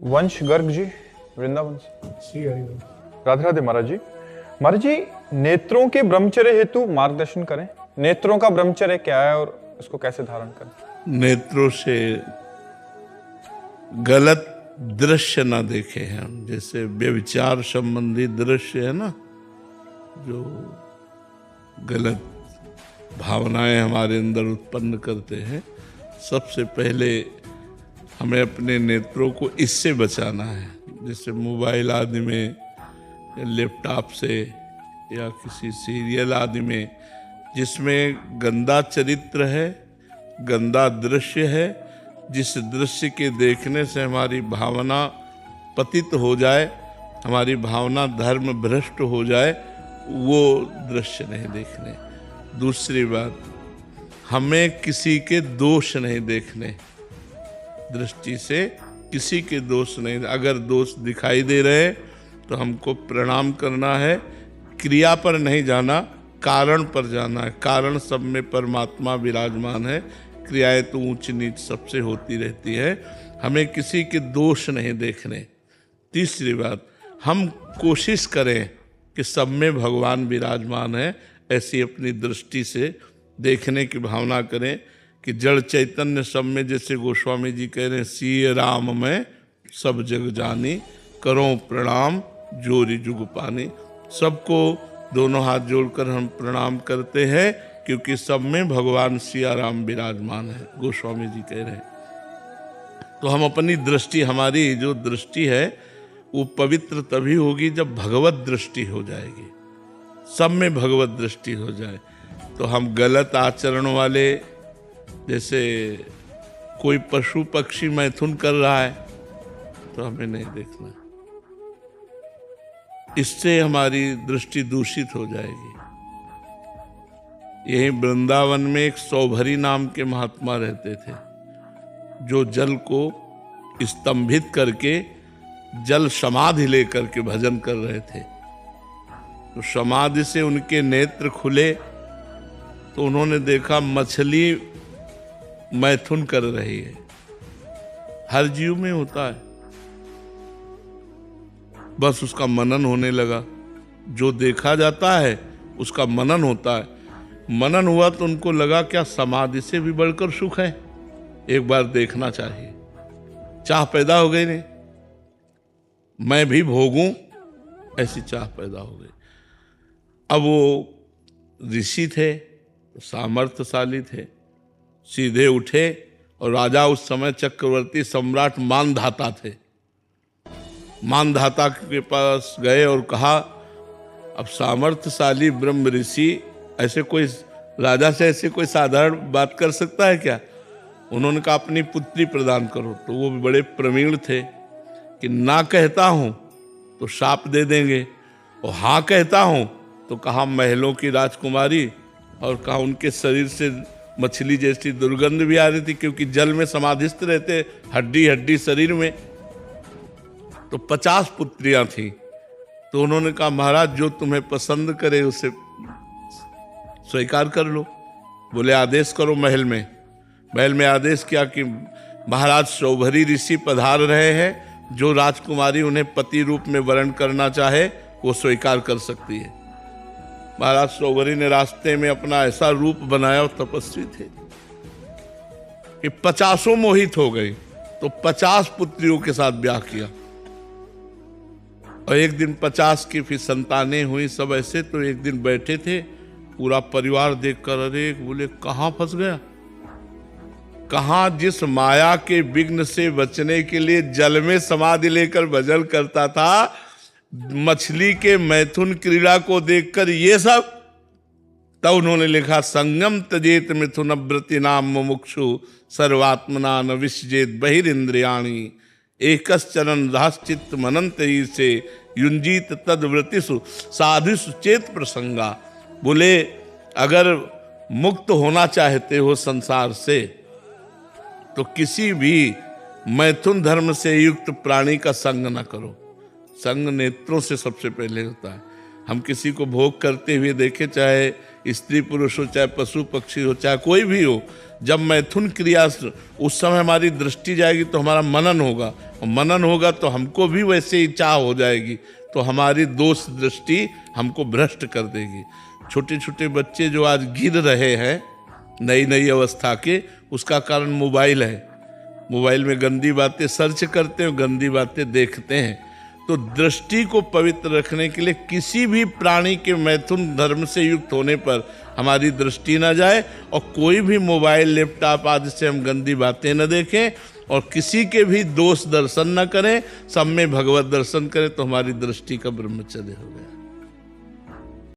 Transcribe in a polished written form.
वंश गर्ग जी वृंदावन से। राधे राधे महाराज जी। महाराज जी, नेत्रों के ब्रह्मचर्य हेतु मार्गदर्शन करें। नेत्रों का ब्रह्मचर्य क्या है और इसको कैसे धारण करें? नेत्रों से गलत दृश्य ना देखे हैं हम। जैसे व्यभिचार संबंधी दृश्य है ना, जो गलत भावनाएं हमारे अंदर उत्पन्न करते हैं, सबसे पहले हमें अपने नेत्रों को इससे बचाना है। जैसे मोबाइल आदि में, लैपटॉप से या किसी सीरियल आदि में जिसमें गंदा चरित्र है, गंदा दृश्य है, जिस दृश्य के देखने से हमारी भावना पतित हो जाए, हमारी भावना धर्म भ्रष्ट हो जाए, वो दृश्य नहीं देखने। दूसरी बात, हमें किसी के दोष नहीं देखने। दृष्टि से किसी के दोष नहीं, अगर दोष दिखाई दे रहे तो हमको प्रणाम करना है। क्रिया पर नहीं जाना, कारण पर जाना है। कारण सब में परमात्मा विराजमान है, क्रियाएं तो ऊंच नीच सबसे होती रहती है। हमें किसी के दोष नहीं देखने। तीसरी बात, हम कोशिश करें कि सब में भगवान विराजमान है, ऐसी अपनी दृष्टि से देखने की भावना करें कि जड़ चैतन्य सब में, जैसे गोस्वामी जी कह रहे हैं, सिय राम में सब जग जानी, करो प्रणाम जोरी जुग पानी। सबको दोनों हाथ जोड़कर हम प्रणाम करते हैं, क्योंकि सब में भगवान सिया राम विराजमान है, गोस्वामी जी कह रहे हैं। तो हम अपनी दृष्टि, हमारी जो दृष्टि है वो पवित्र तभी होगी जब भगवत दृष्टि हो जाएगी, सब में भगवत दृष्टि हो जाए। तो हम गलत आचरण वाले, जैसे कोई पशु पक्षी मैथुन कर रहा है तो हमें नहीं देखना, इससे हमारी दृष्टि दूषित हो जाएगी। यही वृंदावन में एक सौभरी नाम के महात्मा रहते थे, जो जल को स्तंभित करके जल समाधि लेकर के भजन कर रहे थे। तो समाधि से उनके नेत्र खुले तो उन्होंने देखा मछली मैथुन कर रही है। हर जीव में होता है, बस उसका मनन होने लगा। जो देखा जाता है उसका मनन होता है। मनन हुआ तो उनको लगा क्या समाधि से भी बढ़कर सुख है, एक बार देखना चाहिए। चाह पैदा हो गई, नहीं मैं भी भोगूं, ऐसी चाह पैदा हो गई। अब वो ऋषि थे, सामर्थ्यशाली थे, सीधे उठे और राजा उस समय चक्रवर्ती सम्राट मानधाता थे। मानधाता के पास गए और कहा, अब सामर्थ्यशाली ब्रह्म ऋषि ऐसे कोई राजा से ऐसे कोई साधारण बात कर सकता है क्या? उन्होंने कहा अपनी पुत्री प्रदान करो। तो वो भी बड़े प्रवीण थे कि ना कहता हूं तो शाप दे देंगे, और हाँ कहता हूं तो कहा महलों की राजकुमारी, और कहा उनके शरीर से मछली जैसी दुर्गंध भी आ रही थी, क्योंकि जल में समाधिस्थ रहते, हड्डी हड्डी शरीर में। तो 50 पुत्रियां थी। तो उन्होंने कहा महाराज जो तुम्हें पसंद करे उसे स्वीकार कर लो। बोले आदेश करो। महल में आदेश किया कि महाराज सौभरी ऋषि पधार रहे हैं, जो राजकुमारी उन्हें पति रूप में वर्ण करना चाहे वो स्वीकार कर सकती है। महाराज सौभरी ने रास्ते में अपना ऐसा रूप बनाया, और तपस्वी थे, कि 50 मोहित हो गई। तो 50 पुत्रियों के साथ ब्याह किया, और एक दिन 50 की फिर संतानें हुई, सब ऐसे। तो एक दिन बैठे थे, पूरा परिवार देखकर अरे बोले कहाँ फंस गया, कहाँ जिस माया के विघ्न से बचने के लिए जल में समाधि लेकर भजन करता था, मछली के मैथुन क्रीड़ा को देखकर ये सब। तब उन्होंने लिखा, संगम तजेत मिथुन व्रति नाम मुमुक्षु सर्वात्मना न विसजेत बहिरिंद्रियाणि एकश्चरन रहश्चित्त मनंत ही से युंजीत तद्व्रतिषु साधुषु चेत प्रसंगा। बोले अगर मुक्त होना चाहते हो संसार से तो किसी भी मैथुन धर्म से युक्त प्राणी का संग न करो। संग नेत्रों से सबसे पहले होता है। हम किसी को भोग करते हुए देखे, चाहे स्त्री पुरुष हो, चाहे पशु पक्षी हो, चाहे कोई भी हो, जब मैथुन क्रिया उस समय हमारी दृष्टि जाएगी तो हमारा मनन होगा, और मनन होगा तो हमको भी वैसे ही चाह हो जाएगी, तो हमारी दोष दृष्टि हमको भ्रष्ट कर देगी। छोटे छोटे बच्चे जो आज गिर रहे हैं नई नई अवस्था के, उसका कारण मोबाइल है। मोबाइल में गंदी बातें सर्च करते हैं, गंदी बातें देखते हैं। तो दृष्टि को पवित्र रखने के लिए किसी भी प्राणी के मैथुन धर्म से युक्त होने पर हमारी दृष्टि न जाए, और कोई भी मोबाइल लैपटॉप आदि से हम गंदी बातें न देखें, और किसी के भी दोष दर्शन न करें, सब में भगवत दर्शन करें, तो हमारी दृष्टि का ब्रह्मचर्य हो गया।